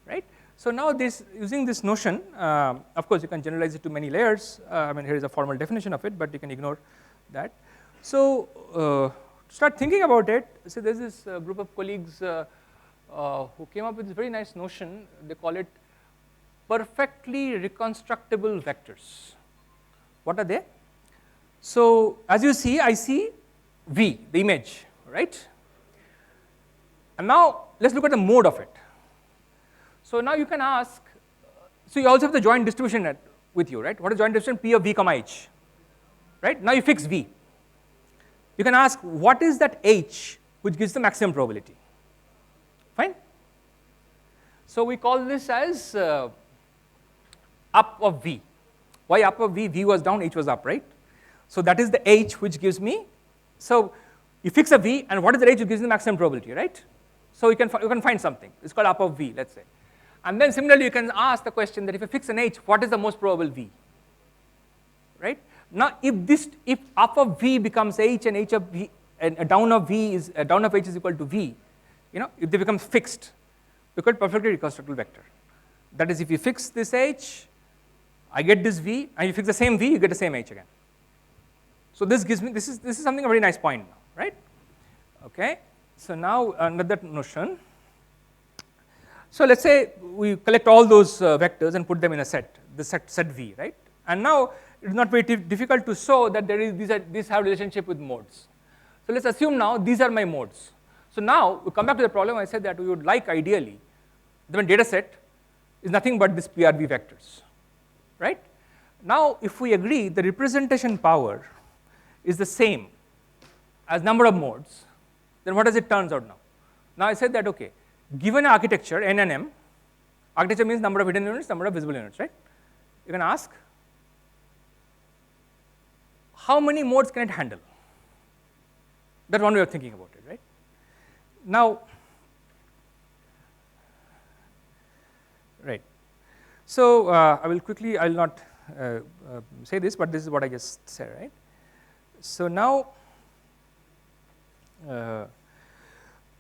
right? So now using this notion, of course you can generalize it to many layers. I mean, here is a formal definition of it, but you can ignore that. So start thinking about it. So there's this group of colleagues who came up with this very nice notion. They call it perfectly reconstructible vectors. What are they? So as you see, I see V, the image, right? And now let's look at the mode of it. So now you can ask, so you also have the joint distribution with you, right? What is joint distribution? P of V comma H, right? Now you fix V. You can ask, what is that H which gives the maximum probability? Fine. So we call this as up of V. Why up of V? V was down, H was up, right? So that is the H which gives me, so you fix a V, and what is the H which gives me the maximum probability, right? So you can find something. It's called up of V, let's say. And then similarly, you can ask the question that if you fix an H, what is the most probable V? Right? Now, if up of V becomes H and H of V and down of V is down of H is equal to V, if they become fixed, we call it perfectly reconstructible vector. That is, if you fix this H, I get this V, and you fix the same V, you get the same H again. So this gives me, this is something a very nice point now, right? Okay. So now another notion. So let's say we collect all those vectors and put them in a set, the set V, right? And now it's not very difficult to show that these have relationship with modes. So let's assume now these are my modes. So now we come back to the problem. I said that we would like ideally the data set is nothing but this PRV vectors, right? Now if we agree the representation power is the same as number of modes, then what does it turns out now? Now I said that, okay, given an architecture, N and M, architecture means number of hidden units, number of visible units, right? You can ask, how many modes can it handle? That's one way of thinking about it, right? Now, right. So I will quickly, I will not say this, but this is what I just said, right? So now,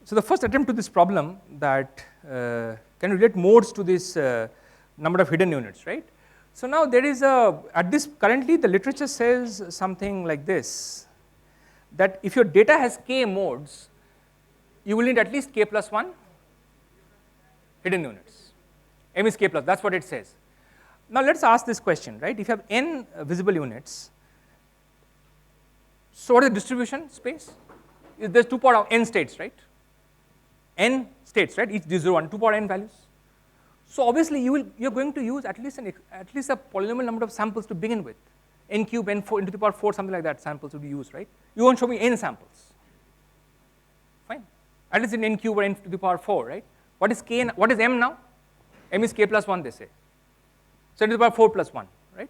so the first attempt to this problem that can relate modes to this number of hidden units, right? So now there is currently the literature says something like this, that if your data has k modes, you will need at least k plus 1 hidden units. M is k plus, that's what it says. Now let's ask this question, right? If you have n visible units, so what is the distribution space? There's 2 power n states, right? N states, right? Each 0, 1, 2 power n values. So obviously you're going to use at least a polynomial number of samples to begin with. N cube, n4, n to the power 4, something like that samples would be used, right? You won't show me n samples. Fine. At least in n cube or n to the power 4, right? What is k? What is m now? M is k plus 1, they say. So n to the power 4 plus 1, right?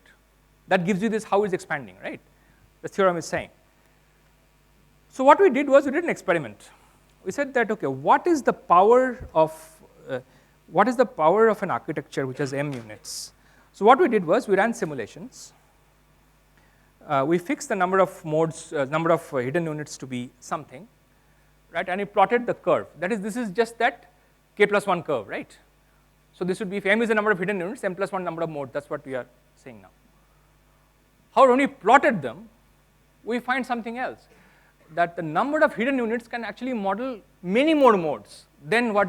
That gives you this how it's expanding, right? The theorem is saying. So what we did was we did an experiment. We said that, okay, what is the power of an architecture which has m units? So what we did was we ran simulations. We fixed the number of modes, number of hidden units to be something, right? And we plotted the curve. That is, this is just that k plus 1 curve, right? So this would be, if m is the number of hidden units, m plus 1 number of modes. That's what we are saying now. However, when we plotted them, we find something else, that the number of hidden units can actually model many more modes than what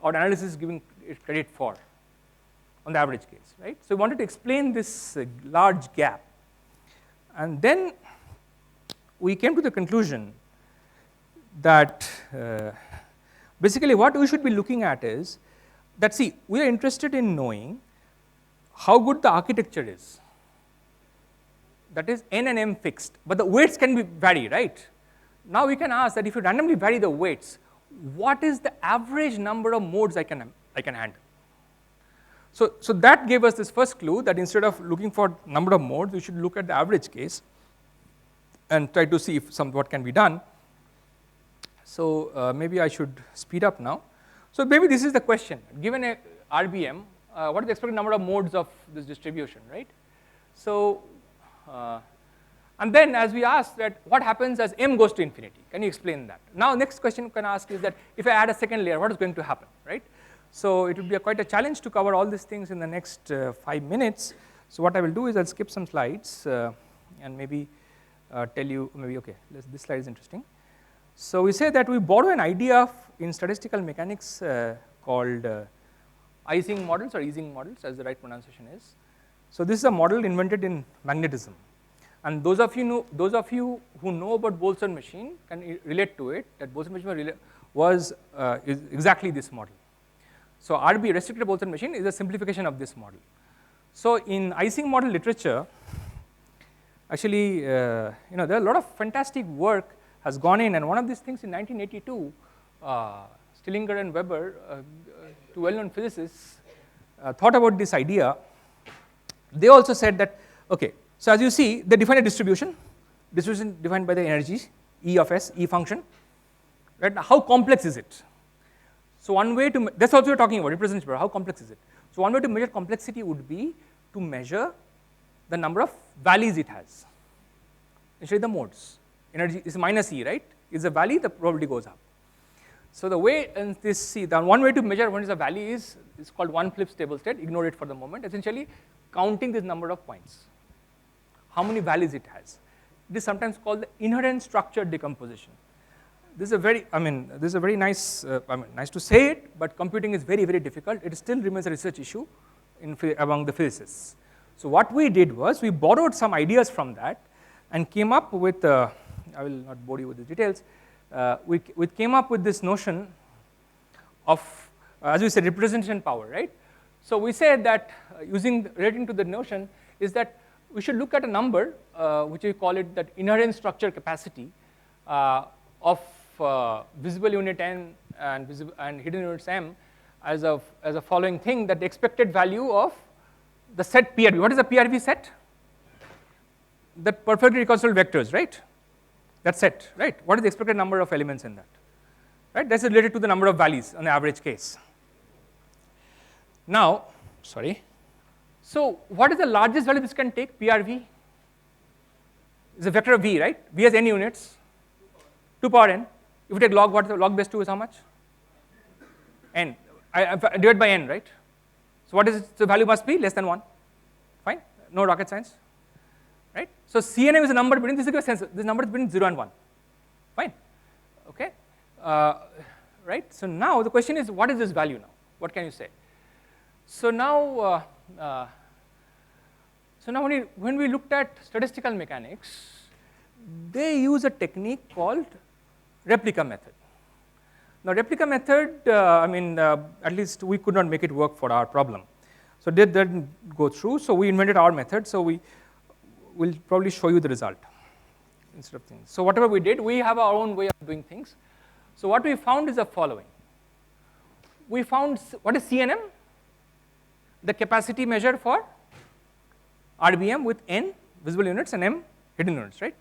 our analysis is giving it credit for on the average case, right? So we wanted to explain this large gap. And then we came to the conclusion that basically what we should be looking at is that, see, we are interested in knowing how good the architecture is. That is n and m fixed, but the weights can vary, right? Now we can ask that if you randomly vary the weights, what is the average number of modes I can handle? So that gave us this first clue that instead of looking for number of modes, we should look at the average case and try to see if what can be done. So maybe I should speed up now. So maybe this is the question. Given a RBM, what is the expected number of modes of this distribution, right? So, and then as we asked that what happens as m goes to infinity? Can you explain that? Now next question you can ask is that if I add a second layer, what is going to happen, right? So it would be quite a challenge to cover all these things in the next 5 minutes. So what I will do is I'll skip some slides and maybe tell you, maybe, okay, this slide is interesting. So we say that we borrow an idea in statistical mechanics called Ising models or Ising models, as the right pronunciation is. So this is a model invented in magnetism. And those of you who know about Boltzmann machine can relate to it, that Boltzmann machine is exactly this model. So RB, restricted Boltzmann machine, is a simplification of this model. So in Ising model literature, actually, there are a lot of fantastic work has gone in, and one of these things in 1982, Stillinger and Weber, two well-known physicists, thought about this idea. They also said that, okay, so as you see, they define a distribution defined by the energy, E of S, E function, right? How complex is it? So one way to, that's also we're talking about, representative power, how complex is it? So one way to measure complexity would be to measure the number of values it has. Essentially the modes. Energy is minus E, right? Is a valley, the probability goes up. So the way in this, see, the one way to measure what is a valley is called one flip stable state, ignore it for the moment, essentially counting this number of points. How many values it has. It is sometimes called the inherent structure decomposition. This is a very nice, nice to say it, but computing is very, very difficult. It still remains a research issue among the physicists. So what we did was we borrowed some ideas from that and came up with, I will not bore you with the details, we came up with this notion of, as we said, representation power, right? So we said that relating to the notion is that we should look at a number, which we call it that inherent structure capacity of visible unit n and hidden units m as a following thing, that the expected value of the set PRV. What is the PRV set? The perfectly reconciled vectors, right? That set, right? What is the expected number of elements in that? Right? That's related to the number of values on the average case. Now, sorry. So what is the largest value this can take? PRV is a vector of V, right? V has n units, 2 power n. If you take log, what log base 2 is how much? N. I divide by n, right? So what is it? So value must be less than 1. Fine. No rocket science. Right? So CNM is a number between, this number is between 0 and 1. Fine. Okay. Right? So now the question is, what is this value now? What can you say? So now, when we looked at statistical mechanics, they use a technique called replica method. Now replica method, at least we could not make it work for our problem. So that didn't go through, so we invented our method, so we will probably show you the result instead of things. So whatever we did, we have our own way of doing things. So what we found is the following. We found, what is CNM? The capacity measure for RBM with n visible units and m hidden units, right?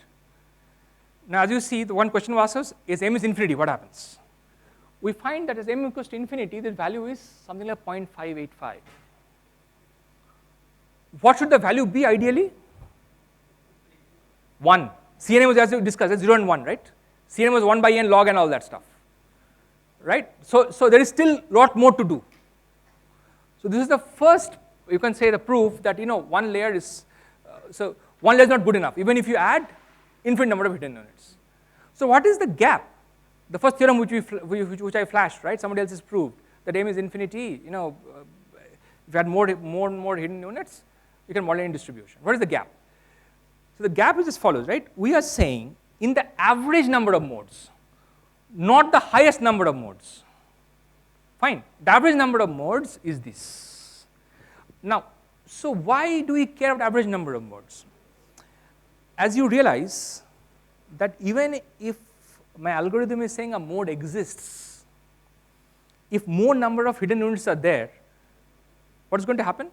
Now as you see, the one question was asked is m is infinity, what happens? We find that as m equals to infinity, the value is something like 0.585. What should the value be ideally? 1. CNN was, as we discussed, 0 and 1, right? CNN was 1 by n log and all that stuff, right? So there is still a lot more to do. So this is the first, you can say, the proof that one layer is, so one layer is not good enough, even if you add infinite number of hidden units. So what is the gap? The first theorem which I flashed, right? Somebody else has proved that m is infinity. If you add more and more hidden units, you can model any distribution. What is the gap? So the gap is as follows, right? We are saying in the average number of modes, not the highest number of modes. Fine. The average number of modes is this. Now, so why do we care about average number of modes? As you realize that even if my algorithm is saying a mode exists, if more number of hidden units are there, what is going to happen?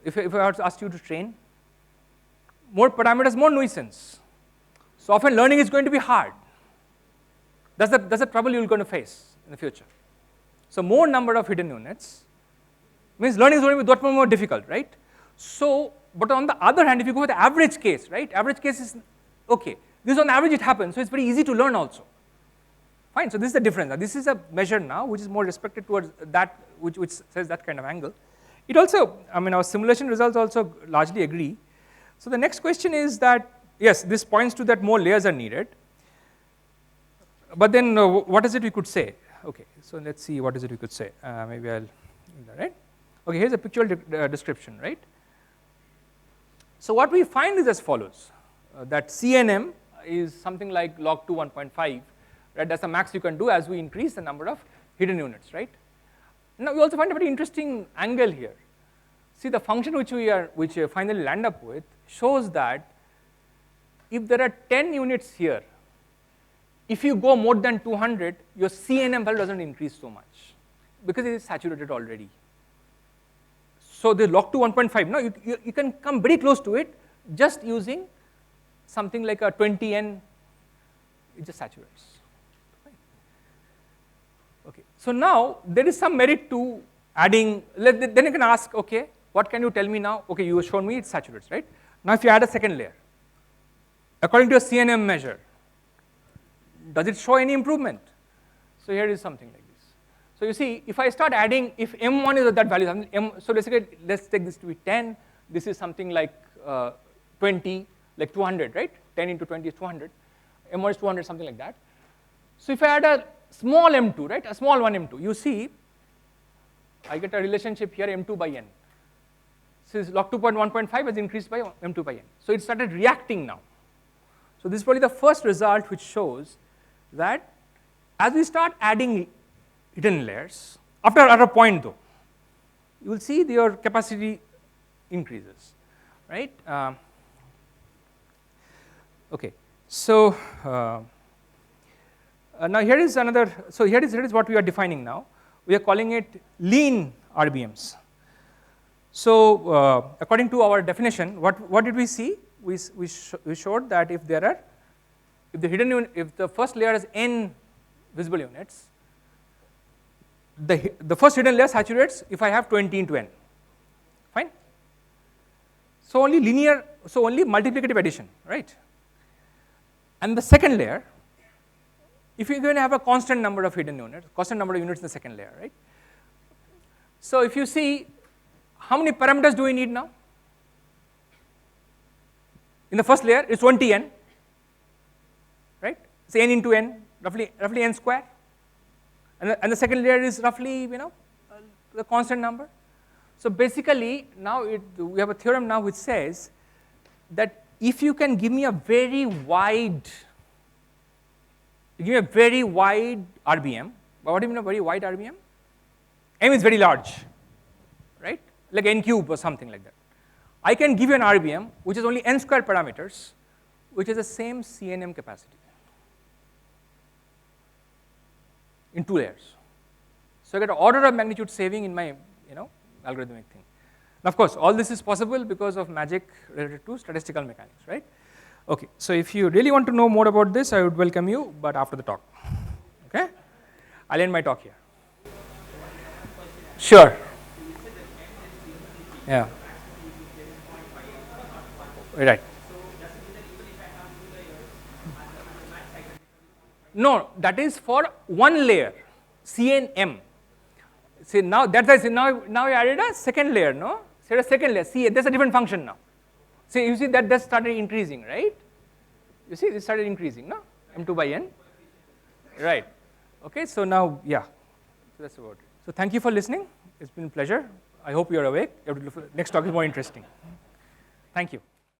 If I were to ask you to train, more parameters, more nuisance. So often learning is going to be hard. That's the trouble you're going to face in the future. So more number of hidden units means learning is going to be that much more difficult, right? So, but on the other hand, if you go with the average case, right? Average case is okay. This on average it happens, so it's very easy to learn also. Fine. So this is the difference. Now, this is a measure now which is more respected towards that, which says that kind of angle. It also, our simulation results also largely agree. So the next question is that, yes, this points to that more layers are needed. But then what is it we could say? Okay, so let's see what is it we could say. Maybe I'll, right? Okay, here's a pictorial description, right? So what we find is as follows, that CNM is something like log 2 1.5, right? That's the max you can do as we increase the number of hidden units, right? Now we also find a very interesting angle here. See, the function which we finally land up with shows that if there are 10 units here, if you go more than 200, your CNM value doesn't increase so much because it is saturated already. So the log 2 1.5, now you can come very close to it just using something like a 20n, it just saturates. Okay, so now there is some merit to adding, then you can ask, okay, what can you tell me now? Okay, you have shown me it saturates, right? Now if you add a second layer, according to a CNM measure, does it show any improvement? So here is something like this. So you see, if I start adding, if M1 is at that value, so basically let's take this to be 10, this is something like 20, like 200, right? 10 into 20 is 200, M1 is 200, something like that. So if I add a small M2, right, a small one M2, you see, I get a relationship here M2 by N. So this log 2.1.5 has increased by M2 by N. So it started reacting now. So this is probably the first result which shows that as we start adding hidden layers, after a point though, you will see your capacity increases, right? Okay, so now here is another, so here is what we are defining now. We are calling it lean RBMs. So according to our definition, what did we see? We showed that if the first layer has n visible units, the first hidden layer saturates if I have 20 into n. Fine. So only linear, so only multiplicative addition, right? And the second layer, if you're going to have a constant number of hidden units, constant number of units in the second layer, right? So if you see, how many parameters do we need now? In the first layer, it's 20n, right? It's n into n, roughly n square. And the second layer is roughly, the constant number. So basically, now we have a theorem now which says that if you can give me a very wide You give me a very wide RBM. What do you mean a very wide RBM? M is very large, right? Like n cube or something like that. I can give you an RBM which is only n square parameters, which is the same CNM capacity in 2 layers. So I get an order of magnitude saving in my algorithmic thing. Now, of course, all this is possible because of magic related to statistical mechanics, right? Okay, so if you really want to know more about this, I would welcome you, but after the talk. Okay? I'll end my talk here. Sure. Yeah. Right. No, that is for one layer, CNM. See now that's why now you added a second layer, no? So a second layer. See, there's a different function now. See, you see that started increasing, right? You see, this started increasing, no? M2 by n. Right. Okay, so now, yeah. So that's about it. So thank you for listening. It's been a pleasure. I hope you're awake. Next talk is more interesting. Thank you.